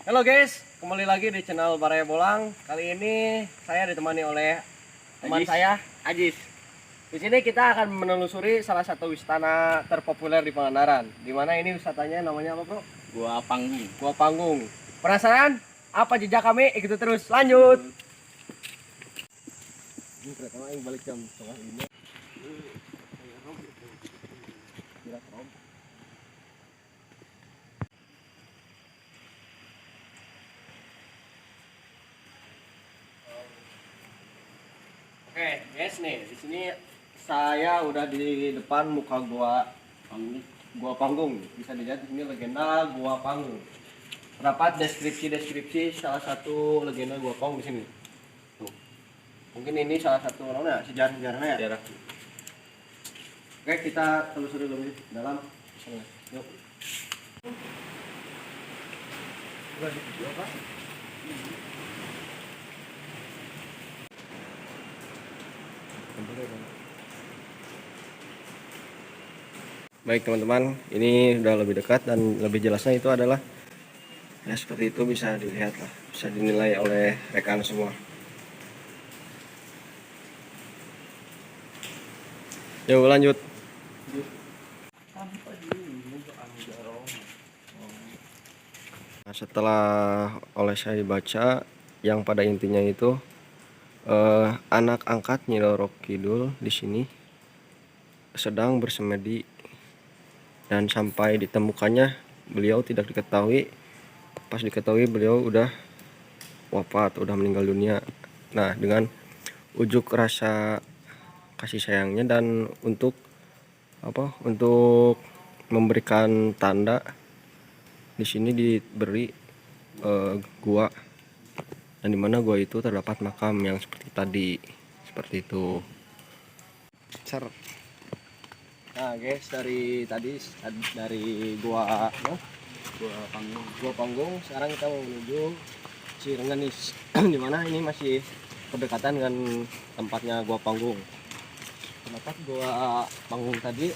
Halo guys, kembali lagi di channel Baraya Bolang. Kali ini saya ditemani oleh teman saya, Ajis. Di sini kita akan menelusuri salah satu wisata terpopuler di Pangandaran. Di mana ini wisatanya namanya apa, Bro? Gua Panggung. Gua Panggung. Penasaran? Apa jejak kami? Ikuti terus. Lanjut. Ini kereta yang balik jam setengah 5. Oke, guys nih, di sini saya udah di depan muka gua Panggung. Bisa dilihat di sini legenda Gua Panggung. Terdapat deskripsi salah satu legenda Gua Panggung di sini. Tuh. Mungkin ini salah satu namanya sejarah-sejarahnya ya. Sejarah. Oke, kita telusuri lebih dalam. Yuk. Udah di video apa? Baik teman-teman, ini udah lebih dekat dan lebih jelasnya itu adalah ya seperti itu, bisa dilihat lah, bisa dinilai oleh rekan semua. Yuk lanjut. Nah, setelah oleh saya baca yang pada intinya itu anak angkat Nyi Roro Kidul di sini sedang bersemedi dan sampai ditemukannya beliau tidak diketahui. Pas diketahui beliau udah wafat, udah meninggal dunia. Nah, dengan ujuk rasa kasih sayangnya dan untuk memberikan tanda di sini diberi gua, dan dimana gua itu terdapat makam yang seperti tadi, seperti itu. Nah guys, dari gua Panggung, sekarang kita mau menuju Cirengganis. Dimana ini masih berdekatan dengan tempatnya Gua Panggung. Kenapa Gua Panggung tadi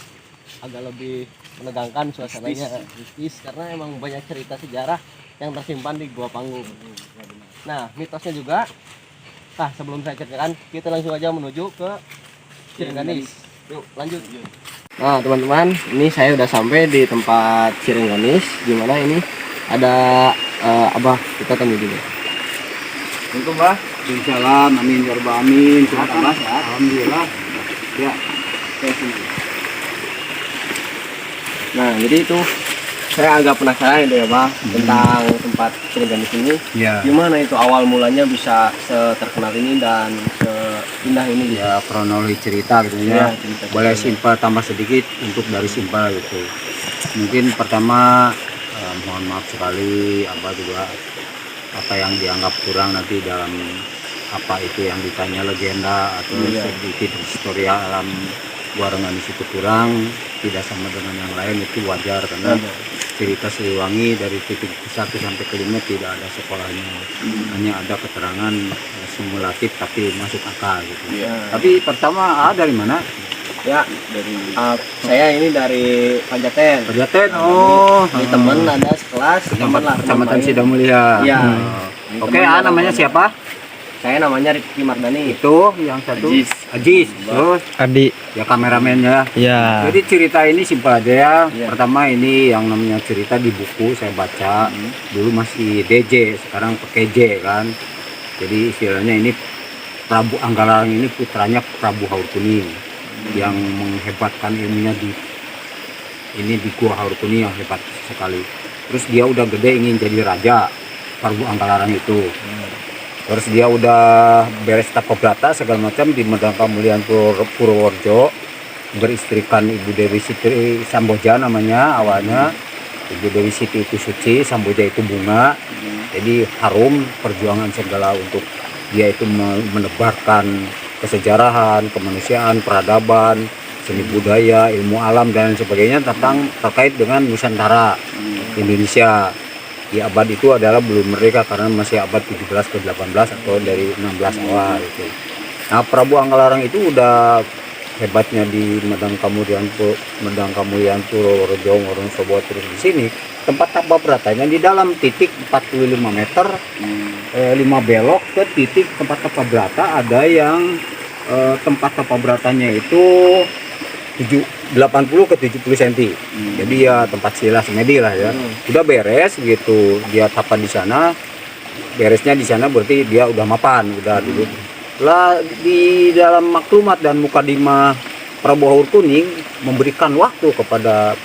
agak lebih menegangkan suasananya, mistis, karena emang banyak cerita sejarah yang tersimpan di Gua Panggung. Nah, mitosnya juga. Nah, sebelum saya ceritakan, kita langsung aja menuju ke Cirengganis. Yuk, lanjut. Nah, teman-teman, ini saya udah sampai di tempat Cirengganis. Gimana ini? Ada Abah, kita temu dulu. Assalamualaikum, Mbah. Waalaikumsalam. Amin ya rabbal alamin. Alhamdulillah. Ya. Nah, jadi itu saya agak penasaran ya, Bang, tentang tempat Cirengganis ini. Ya. Gimana itu awal mulanya bisa terkenal ini dan seindah ini? Ya, kronologi cerita gitu ya. Boleh simpel tambah sedikit untuk dari simpel gitu. Mungkin pertama mohon maaf sekali Abah juga apa yang dianggap kurang nanti dalam apa itu yang ditanya legenda atau sedikit historia alam Gua Rengganis itu kurang, tidak sama dengan yang lain, itu wajar karena cerita Siliwangi dari titik 1 sampai ke 5 tidak ada sekolahnya, hanya ada keterangan simulatif tapi masuk akal gitu. Tapi pertama dari mana? Ya, dari saya ini dari Pajaten. Pajaten. Oh, ini teman ada sekelas teman lah, Kecamatan Sidamulia. Iya. Oke, namanya siapa? Saya namanya Rifki Mardani. Itu yang satu Ajis. Terus Adi. Ya kameramennya. Ya. Jadi cerita ini simpel aja ya. Pertama ini yang namanya cerita di buku saya baca. Dulu masih DJ, sekarang pakai J kan. Jadi istilahnya ini Prabu Anggalarang ini putranya Prabu Haur Kuning yang menghebatkan ilmunya di Gua Haur Kuning yang hebat sekali. Terus dia udah gede ingin jadi raja, Prabu Anggalarang itu. Terus dia udah beres tapabrata segala macam di Medang Kamulian Purworejo, beristrikan Ibu Dewi Siti Samboja namanya awalnya. Ibu Dewi Siti itu suci, Samboja itu bunga. Jadi harum perjuangan segala untuk dia itu menebarkan kesejarahan, kemanusiaan, peradaban, seni budaya, ilmu alam dan sebagainya terkait dengan Nusantara Indonesia. Di abad itu adalah belum merdeka karena masih abad 17 ke 18 atau dari 16 awal itu. Nah, Prabu Anggalarang itu udah hebatnya di Medang Kamulian Purworejo, Wonosobo terus di sini tempat tapa beratanya di dalam titik 45 meter 5 belok ke titik tempat tapa berata ada yang tempat tapa beratanya itu 80 ke 70 cm. Jadi ya tempat sila semedi lah ya. Udah beres gitu, dia tapa di sana. Beresnya di sana berarti dia udah mapan, udah dulu. Lah di dalam maklumat dan mukadimah Prabu Haur Kuning memberikan waktu kepada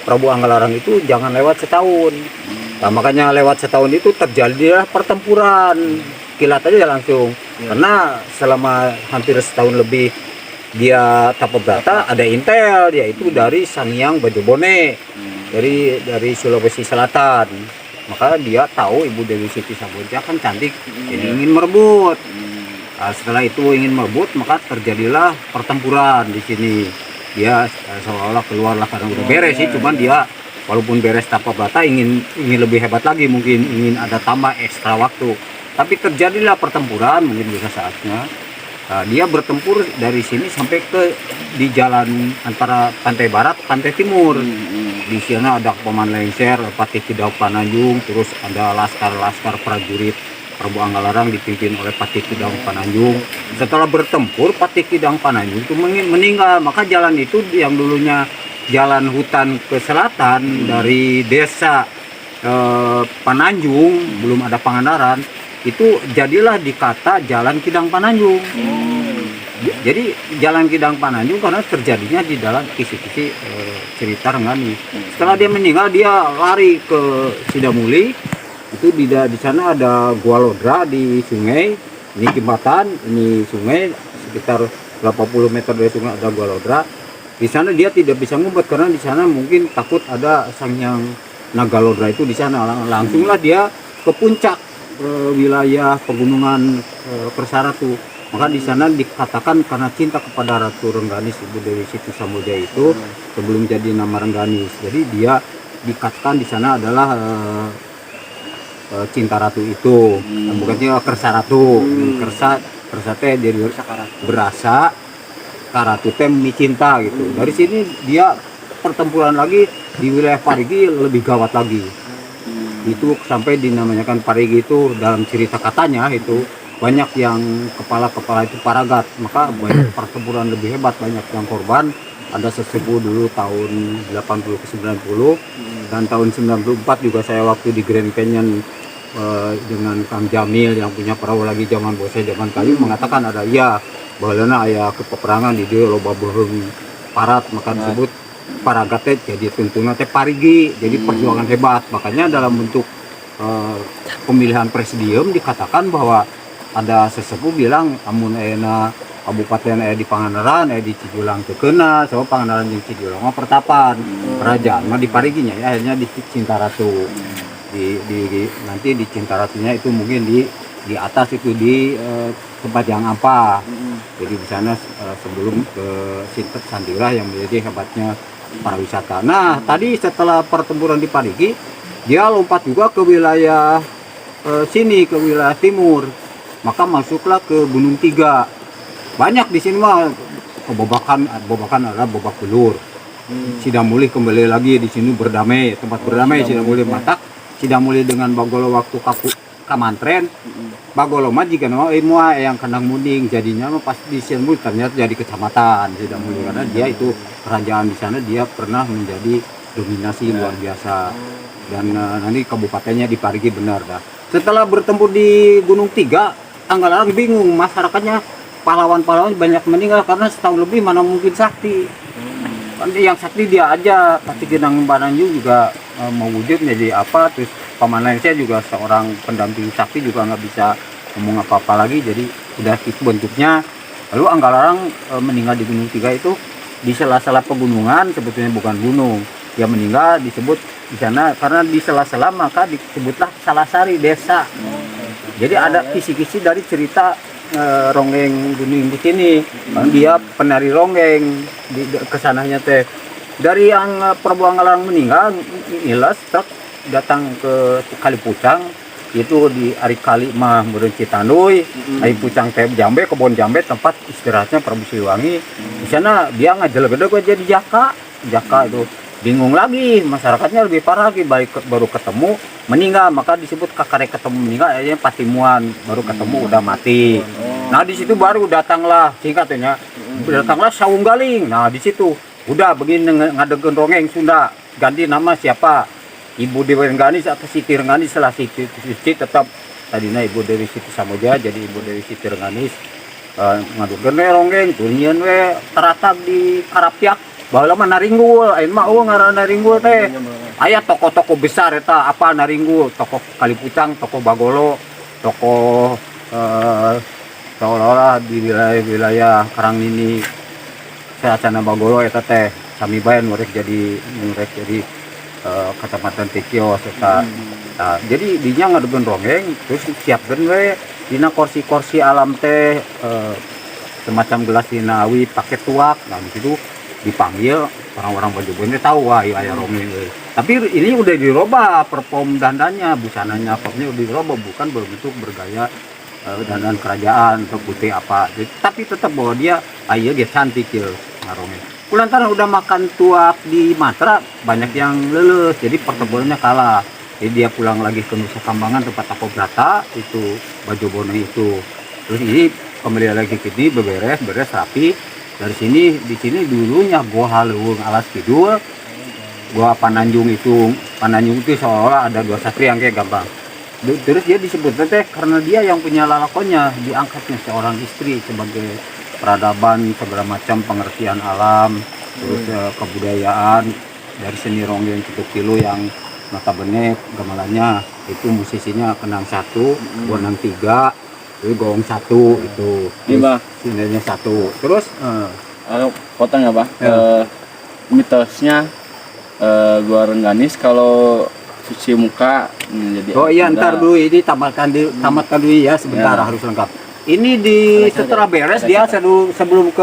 Prabu Anggalarang itu jangan lewat setahun. Nah, makanya lewat setahun itu terjadilah pertempuran. Kilat aja langsung. Karena selama hampir setahun lebih dia tapa berata, ada intel yaitu dari Sangyang Bajobone, dari Sulawesi Selatan. Maka dia tahu Ibu Dewi Siti Samudja kan cantik, jadi ingin merebut. Nah, setelah itu ingin merebut, maka terjadilah pertempuran di sini. Dia seolah-olah keluarlah karena udah beres sih, cuman dia walaupun beres tapa berata ingin lebih hebat lagi, mungkin ingin ada tambah ekstra waktu. Tapi terjadilah pertempuran, mungkin bisa saatnya. Nah, dia bertempur dari sini sampai ke di jalan antara pantai barat, pantai timur. Di sana ada Paman Lengser, Patih Kidauk Pananjung, terus ada laskar-laskar prajurit Prabu Anggalarang dipimpin oleh Patih Kidauk Pananjung. Setelah bertempur, Patih Kidauk Pananjung itu meninggal. Maka jalan itu yang dulunya jalan hutan ke selatan dari desa Pananjung, belum ada Pangandaran, itu jadilah dikata Jalan Kidang Pananjung. Jadi Jalan Kidang Pananjung karena terjadinya di dalam kisi-kisi cerita Renggani. Setelah dia meninggal, dia lari ke Sidamuli. Itu di sana ada Gua Lodra di sungai. Ini jembatan, ini sungai, sekitar 80 meter dari sungai ada Gua Lodra. Di sana dia tidak bisa ngumpet karena di sana mungkin takut ada Sangyang Naga Lodra itu di sana. Langsunglah dia ke puncak wilayah pegunungan Persaratu. Maka di sana dikatakan karena cinta kepada Ratu Rengganis Ibu Dewi Siti Samudja itu sebelum jadi nama Rengganis. Jadi dia dikatakan di sana adalah cinta ratu itu, bukannya Kersa Ratu. Kersa teh jadi berasa Karatu teh mi cinta gitu. Dari sini dia pertempuran lagi di wilayah Parigi lebih gawat lagi. Itu sampai dinamakan Parigi itu dalam cerita katanya itu banyak yang kepala-kepala itu paragat, maka banyak pertempuran lebih hebat, banyak yang korban. Ada sesepuh dulu tahun 80 ke 90 dan tahun 94 juga saya waktu di Grand Canyon dengan Kang Jamil yang punya perahu lagi zaman bose zaman kayu mengatakan ada bahwa aya ke peperangan di dia loba beheng parat, maka disebut paragat jadi tuntunan teh Parigi, jadi perjuangan hebat. Makanya dalam bentuk pemilihan presidium dikatakan bahwa ada sesepuh bilang amun ena kabupaten di Pangandaran di Cijulang teu keuna, soalnya Pangandaran jeung Cijulang mah pertapan kerajaan mah di Pariginya ya, akhirnya di Cintaratu. Nanti di Cintaratunya itu mungkin di atas itu di tempat yang apa. Jadi di sana sebelum ke Sintet Sandira yang menjadi hebatnya pariwisata. Nah, tadi setelah pertempuran di Parigi, dia lompat juga ke wilayah sini, ke wilayah timur. Maka masuklah ke Gunung Tiga. Banyak di sini mah bobakan adalah bobak belur. Sidamuli kembali lagi di sini berdamai, tempat berdamai Sidamuli matak. Sidamuli dengan Bagolo waktu kamantren. Bagolo mah jika yang kandang munding jadinya mah pas di Sidamuli ternyata jadi kecamatan Sidamuli karena dia itu kerajaan di sana, dia pernah menjadi dominasi luar biasa. Dan nanti kabupatennya di Parigi benar dah. Setelah bertempur di Gunung Tiga, Anggalarang bingung, masyarakatnya pahlawan-pahlawan banyak meninggal karena setahun lebih mana mungkin sakti. Yang sakti dia aja, pasti Kidang Pananjung juga mau wujud menjadi apa, terus Paman Lengser juga seorang pendamping sakti juga nggak bisa ngomong apa-apa lagi, jadi udah itu bentuknya. Lalu Anggalarang meninggal di Gunung Tiga itu di sela-sela pegunungan, sebetulnya bukan gunung. Dia meninggal disebut di sana karena di sela-sela maka disebutlah Salasari desa. Jadi ada kisi-kisi dari cerita ronggeng Gunung di sini. Dia penari ronggeng di kesananya teh. Dari yang Prabu Anggalarang meninggal, Nilas datang ke Kalipucang, itu di Ari Kali mah Meureun Citanduy, Ari Pucang teh Jambe, kebon Jambe tempat istirahatnya Prabu Siliwangi. Di sana dia ngajelgedeg jadi jaka itu. bingung lagi, masyarakatnya lebih parah lagi, baru ketemu meninggal, maka disebut kakare ketemu meninggal, akhirnya patimuan, baru ketemu udah mati. Nah di situ baru datanglah, singkatnya datanglah Saung Galing. Nah di situ udah begini ngadegen dongeng Sunda, ganti nama siapa, Ibu Dewi Rengganis atau Siti Rengganis lah. Siti tetap tadinya Ibu Dewi Siti Samoja jadi Ibu Dewi Siti Rengganis. Ngadukeun we ronggeng tunjieun we teratag di Karapiak baheula mah Naringgul, ayeuna mah ngaranna Naringgul teh. Aya toko-toko besar eta apa Naringgul, toko Kalipucang, toko Bagolo, toko seolah-olah di wilayah Karangnini Seacana Bagolo eta teh sami bae nurek jadi Kecamatan Tikios eta. Nah, jadi dinya ngadukeun ronggeng terus siapkeun we dina kursi-kursi alam teh semacam gelas dinawi pakai tuak. Nah di situ dipanggil orang-orang Bajobon tahu wah iya aya ronggeng. Tapi ini udah dirubah perform dandannya, busananya popnya udah dirubah, bukan berbentuk bergaya dandan kerajaan atau putih apa. Tapi tetap bahwa dia ayo dia cantik ya ngarongeng. Kulantaran udah makan tuak di Matra banyak yang lulus, jadi pertemuannya kalah. Jadi dia pulang lagi ke Nusa Kambangan tempat Tako Brata itu Bajobone itu. Terus ini kembali lagi ke sini beres rapi. Dari sini di sini dulunya Gua Haleuweung Alas Kidul, Gua Pananjung itu seolah ada dua satria yang kayak gampang. Terus dia disebut teh karena dia yang punya lalakonnya, diangkatnya seorang istri sebagai peradaban segala macam pengertian alam, terus kebudayaan dari seni ronggeng Kitu-Kilu yang notabene gamelannya itu musisinya Kenang 1, Bonang 3, terus Gong 1 itu. Iya, Sinenya 1. Terus potong ya, Pak. Ya. Mitosnya Gua Rengganis kalau cuci muka jadi oh iya ntar dulu ini tamatkan dulu ya sebentar Ya. harus lengkap. Ini setelah beres dia sebelum ke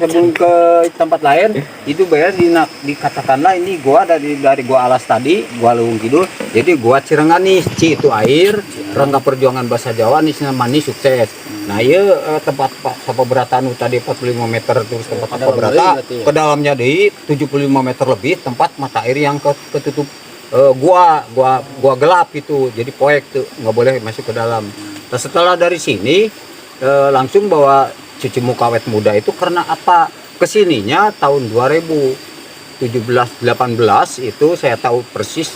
sebelum ke tempat lain itu beres dikatakanlah ini gua dari gua Alas tadi, Gua Haleuweung Kidul. Jadi gua Cirengganis, Ci itu air, Rangga Perjuangan bahasa Jawa Nisna Mani sukses. Nah, iya tempat Sapa Brata tadi 45 meter terus tempat Sapa Brata ke dalamnya deui 75 meter lebih tempat mata air yang ketutup gua gelap itu. Jadi poek tuh nggak boleh masuk ke dalam. Nah, setelah dari sini langsung bawa cuci muka awet muda itu karena apa? Kesininya tahun 2017-18 itu saya tahu persis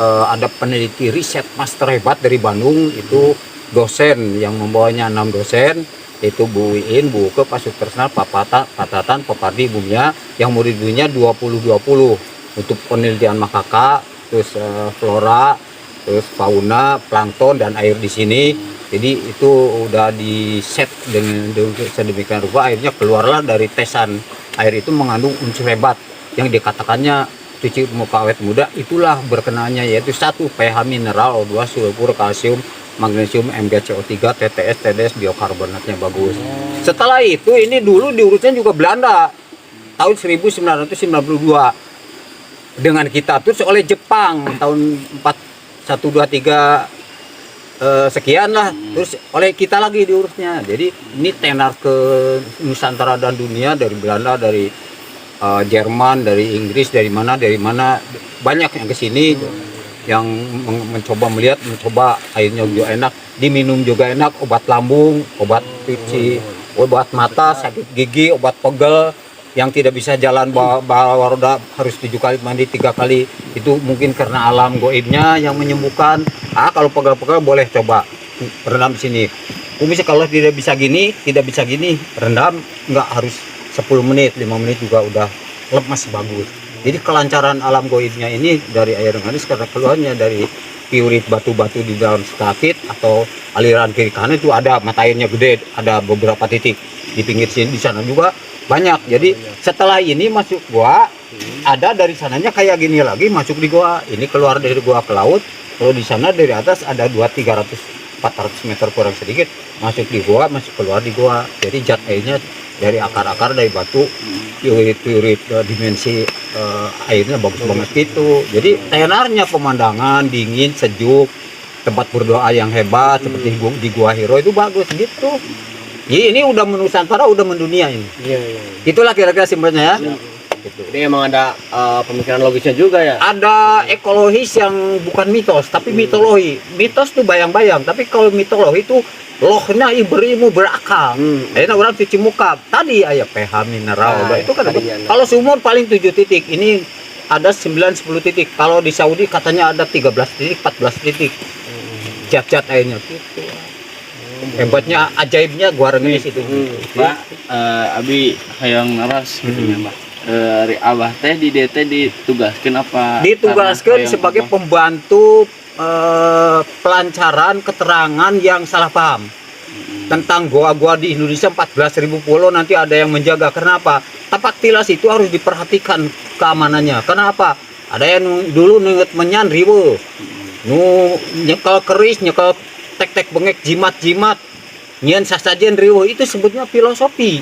ada peneliti riset master hebat dari Bandung itu dosen yang membawanya 6 dosen itu Bu Wiin, Bu Uke, Pak Sutresna, Pak Patatan, Pak Pardi, Bumya yang murid-muridnya 20-20 untuk penelitian makaka, terus flora, terus fauna, plankton dan air di sini. Jadi itu udah di set dengan sedemikian rupa akhirnya keluarlah dari tesan air itu mengandung unsur hebat yang dikatakannya cuci muka awet muda itulah berkenanya yaitu 1 pH mineral O2 sulfur kalsium magnesium MgCO3 TTS TDS biokarbonatnya bagus. Setelah itu ini dulu diurusnya juga Belanda tahun 1992 dengan kita terus oleh Jepang tahun 4123 sekian lah terus oleh kita lagi diurusnya. Jadi ini tenar ke Nusantara dan dunia dari Belanda, dari Jerman, dari Inggris, dari mana banyak yang kesini yang mencoba airnya juga enak, diminum juga enak, obat lambung, obat cuci, obat mata, sakit gigi, obat pegel yang tidak bisa jalan bawa roda harus 7 kali mandi 3 kali itu mungkin karena alam goibnya yang menyembuhkan. Kalau pegel-pegel boleh coba rendam sini. Bisa kalau tidak bisa gini rendam nggak harus 10 menit 5 menit juga udah lemas bagus. Jadi kelancaran alam goibnya ini dari air Rengganis karena keluarnya dari piurit batu-batu di dalam stalaktit atau aliran kiri kanan itu ada mata airnya gede, ada beberapa titik di pinggir sini di sana juga banyak. Jadi setelah ini masuk gua ada dari sananya kayak gini lagi masuk di gua. Ini keluar dari gua ke laut. Kalau di sana dari atas ada 200-300-400 meter kurang sedikit masuk di gua, masuk keluar di gua. Jadi zat airnya dari akar-akar dari batu, piurit dimensi airnya bagus banget gitu. Jadi tenarnya pemandangan dingin, sejuk, tempat berdoa yang hebat seperti di Gua Hiro itu bagus gitu. Ini udah Nusantara udah mendunia ini. Itulah kira-kira simpelnya ya. gitu. Jadi emang ada pemikiran logisnya juga ya. Ada ekologis yang bukan mitos tapi mitologi. Mitos tuh bayang-bayang, tapi kalau mitologi itu lohnya berimu berakal. Akhirnya orang cuci muka tadi ayah pH mineral. Nah, itu kan tadinya. kalau sumur paling 7 titik. Ini ada 9-10 titik. Kalau di Saudi katanya ada 13 titik, 14 titik. Zat-zat airnya gitu. Hebatnya, ajaibnya gua Rengganis itu. Pak, abi hayang naras gitu ya, Mbak. Dari Abah teh di DT ditugaskan apa? Ditugaskan Karena hayang sebagai apa? pembantu pelancaran keterangan yang salah paham tentang goa-goa di Indonesia 14.000 pulau. Nanti ada yang menjaga. Kenapa? Tapak tilas itu harus diperhatikan keamanannya. Kenapa? Ada yang dulu nenget menyan riwe, nyekel keris, nyekel tek-tek bengek, jimat-jimat, nyen sasajen riwe, itu sebutnya filosofi.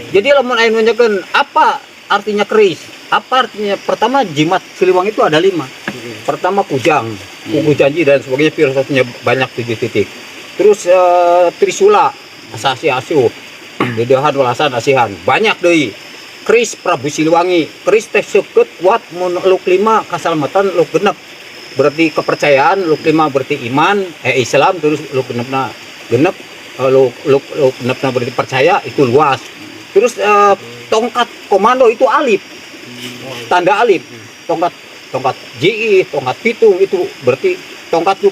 Jadi lamun aing nunjukeun apa artinya keris, apa artinya, pertama jimat Siliwangi itu ada 5. Pertama kujang, kuku janji dan sebagainya, filosofinya banyak 7 titik. Terus trisula, asasi asuh, dedehan welasan asihan, banyak deui. Keris Prabu Siliwangi, keris teh seukeut kuat mun luk 5 kasalamatan, luk 6 berarti kepercayaan, luk 5 berarti iman, Islam, terus luk 6 genep, luk 6 berarti percaya, itu luas. Terus tongkat komando itu alif, tanda alif. Tongkat ji, tongkat pitung, itu berarti tongkat itu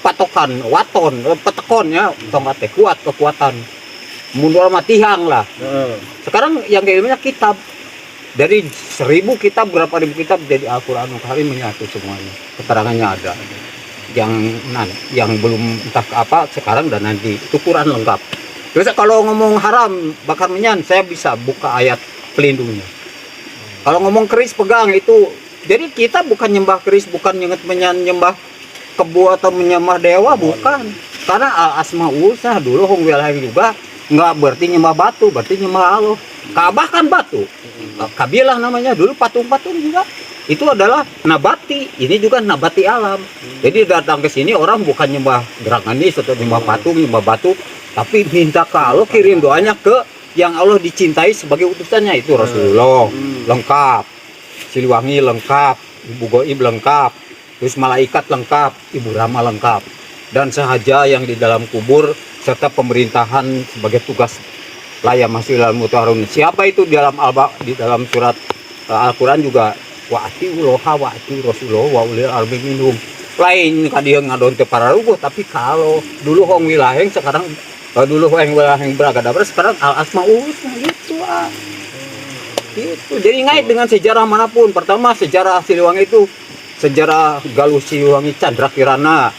patokan, waton, petekon ya, tongkat teh kuat, kekuatan. Mundur matihang lah. Sekarang yang ilmunya kitab, dari 1000 kitab, berapa ribu kitab jadi Al-Quranul Karim menyatu semuanya, keterangannya ada. Yang belum entah apa sekarang dan nanti itu Quran lengkap. Terus kalau ngomong haram bakar menyan, saya bisa buka ayat pelindungnya. Kalau ngomong keris pegang itu, jadi kita bukan nyembah keris, bukan nyenget menyan nyembah kebu atau menyembah dewa, bukan. Karena al-asmaul sah dulu hong wilayah juga nggak berarti nyembah batu, berarti nyembah Allah. Ka'bah kan batu, kabilah namanya dulu, patung-patung juga itu adalah nabati, ini juga nabati alam. Jadi datang ke sini orang bukan nyembah Rengganis atau nyembah patung, nyembah batu, tapi minta ke Allah, kirim doanya ke yang Allah dicintai sebagai utusannya, itu Rasulullah lengkap, Siliwangi lengkap, Ibu Goib lengkap, terus malaikat lengkap, Ibu Rama lengkap, dan sahaja yang di dalam kubur serta pemerintahan sebagai tugas layam hasilal mutahharun. Siapa itu di dalam surat Al-Quran juga wa atiullaha wa atiur Rasulullah wa ulil amri minhum. Lain kadieu ngadon teu pararuguh, tapi kalau dulu hong wilaheng, sekarang dulu hong wilaheng beragadabar, sekarang al-asmaul gitu ah. Gitu. Jadi ngait dengan sejarah manapun. Pertama sejarah Siliwangi itu sejarah Galuh Siliwangi Candra Kirana.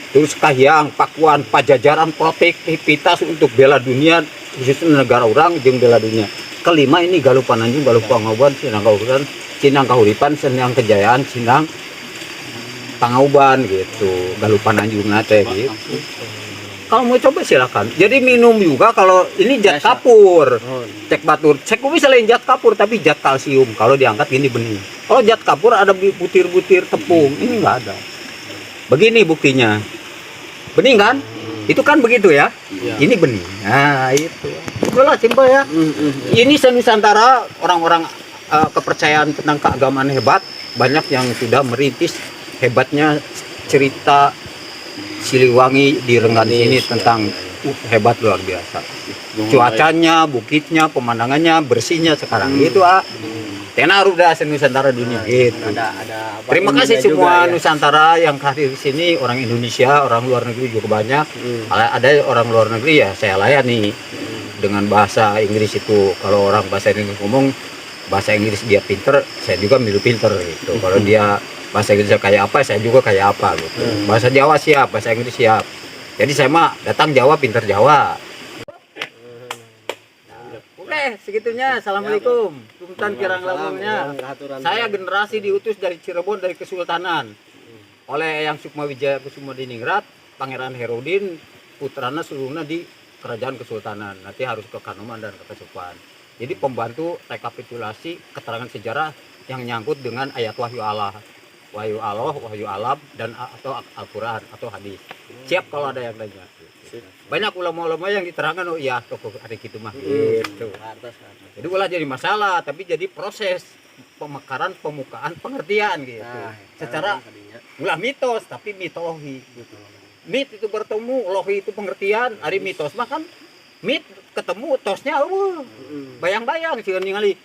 Terus Kahyang, Pakuan, Pajajaran, protektivitas untuk bela dunia, khususnya negara orang jeung bela dunia. Kelima ini Galuh Pananjung, Galuh Pangauban, Sinang Kahuripan, Sinang Kahuripan, Sinang Kejayaan, Sinang Pangauban gitu. Galuh Pananjung nate gitu. Kalau mau coba silakan. Jadi minum juga kalau ini zat kapur. Cek batur, cek bisa lain zat kapur tapi zat kalsium. Kalau diangkat gini bening. Kalau zat kapur ada butir-butir tepung, ini enggak ada. Begini buktinya. Bening kan? Itu kan begitu ya? Ini bening. Nah, itu. Itulah simpel ya. Ini senusantara, orang-orang kepercayaan tentang keagamaan hebat, banyak yang sudah merintis hebatnya cerita Siliwangi di Rengganis ini tentang hebat luar biasa. Cuacanya, bukitnya, pemandangannya, bersihnya sekarang. Itu tenar udah senusantara dunia gitu. Terima kasih semua ya. Nusantara yang hadir di sini, orang Indonesia, orang luar negeri juga banyak. Ada orang luar negeri ya saya layani dengan bahasa Inggris itu. Kalau orang bahasa Inggris ngomong bahasa Inggris dia pinter, saya juga milu pinter gitu. Kalau dia bahasa Inggris kayak apa, saya juga kayak apa gitu. Bahasa Jawa siap, bahasa Inggris siap. Jadi saya mah datang Jawa, pinter Jawa. Oke, segitunya. Assalamualaikum. Punten kirang langungnya. Saya generasi diutus dari Cirebon, dari Kesultanan. Oleh Eyang Sukmawijaya Kusuma Diningrat, Pangeran Herudin, putrana seluruhnya di Kerajaan Kesultanan. Nanti harus ke Kanoman dan ke Kesupan. Jadi pembantu rekapitulasi keterangan sejarah yang nyangkut dengan ayat wahyu Allah. Wahyu Allah, wahyu alam, dan atau Al-Quran atau hadis. Siap kalau ada yang nanya. Banyak ulama-ulama yang diterangkan, oh iya tokoh hari gitu mah gitu. Jadi ulah jadi masalah, tapi jadi proses pemekaran, pemukaan, pengertian gitu. Secara ulah mitos, tapi mitologi. Mit itu bertemu, logi itu pengertian, hari mitos mah kan mit ketemu tosnya bayang-bayang sih ningali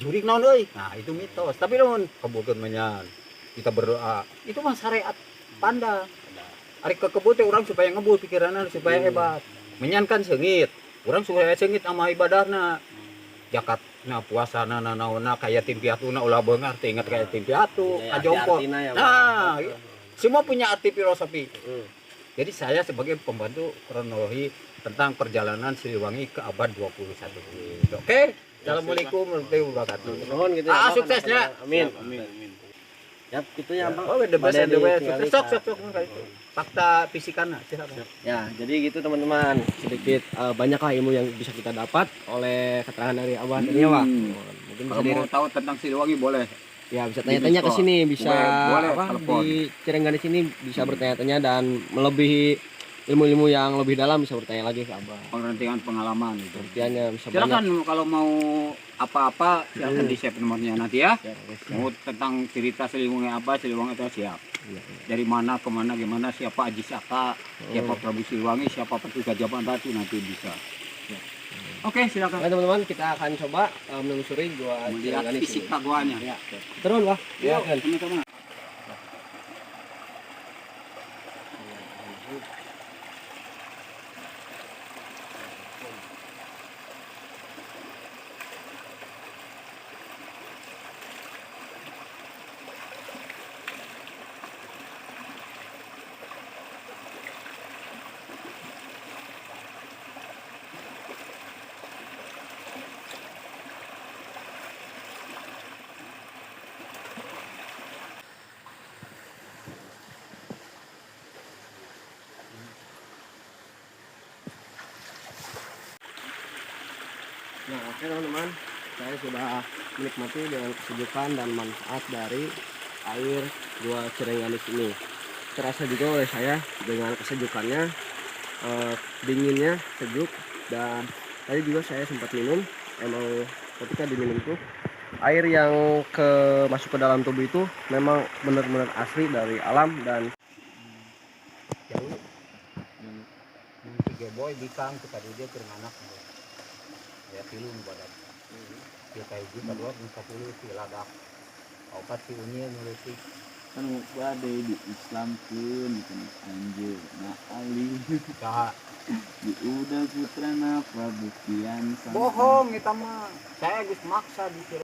jurik naon euy. Nah, itu mitos. Tapi naon kebutuhan menyan. Kita berdoa, itu mah syariat panda. Ari ke kebun teh urang supaya ngebul pikiranna supaya hebat. Menyan kan seungit. Urang supaya seungit sama ibadahna. Jakatna puasana naonna kaya tim piatuna ulah beungar teh ingat kaya tim piatu, kajompo. Nah, semua punya arti filosofi. Jadi saya sebagai pembantu kronologi tentang perjalanan Siliwangi ke abad 21. Oke? Assalamualaikum warahmatullahi wabarakatuh. Mohon gitu suksesnya. Amin. Amin. Ya, itu ya, Bang. Oh, the best and the best. Tinggal Sok itu. Fakta fisikanna silakan. Ya, jadi gitu teman-teman, sedikit banyaklah ilmu yang bisa kita dapat oleh keterangan dari Abah tadi ya, Pak. Mungkin bisa Kalau mau tahu tentang Siliwangi boleh. ya bisa tanya-tanya ke sini, bisa Boleh, apa telepon. di Cirengan di sini bisa bertanya-tanya dan melebihi ilmu-ilmu yang lebih dalam bisa bertanya lagi ke Abah. Pengertian pengalaman itu. Pengertiannya bisa Silakan banyak. kalau mau apa-apa silakan di share nomornya nanti ya. Ya, guys. Mau tentang cerita Siliwangi apa, Siliwangi itu siap. Iya, iya. Dari mana ke mana gimana, siapa Aji Saka, siapa Prabu Siliwangi, siapa Petu Gajaban Ratu nanti bisa. Ya. Oke, silakan. Oke teman-teman, kita akan coba menelusuri gua Melihat Cirengan di fisik sini. guanya. Ya, turun Pak. Yuk, Silakan. teman-teman. Nah, oke teman-teman, saya sudah menikmati dengan kesejukan dan manfaat dari air gua Cirenganis ini. Terasa juga oleh saya dengan kesejukannya, dinginnya, sejuk, dan tadi juga saya sempat minum. Emang ketika diminum tuh air yang masuk ke dalam tubuh itu memang benar-benar asli dari alam dan Jauh. Tiga boy bikang kita dia ke anak. Ya pilih badan. Kita hiji kedua bisa pilih si ladak. Opat si unyi nulisik. Kan badai di Islam pun kan anjir nah ali Saha? di udah putrana Prabu Kian Bohong kita mah. Saya geus maksa di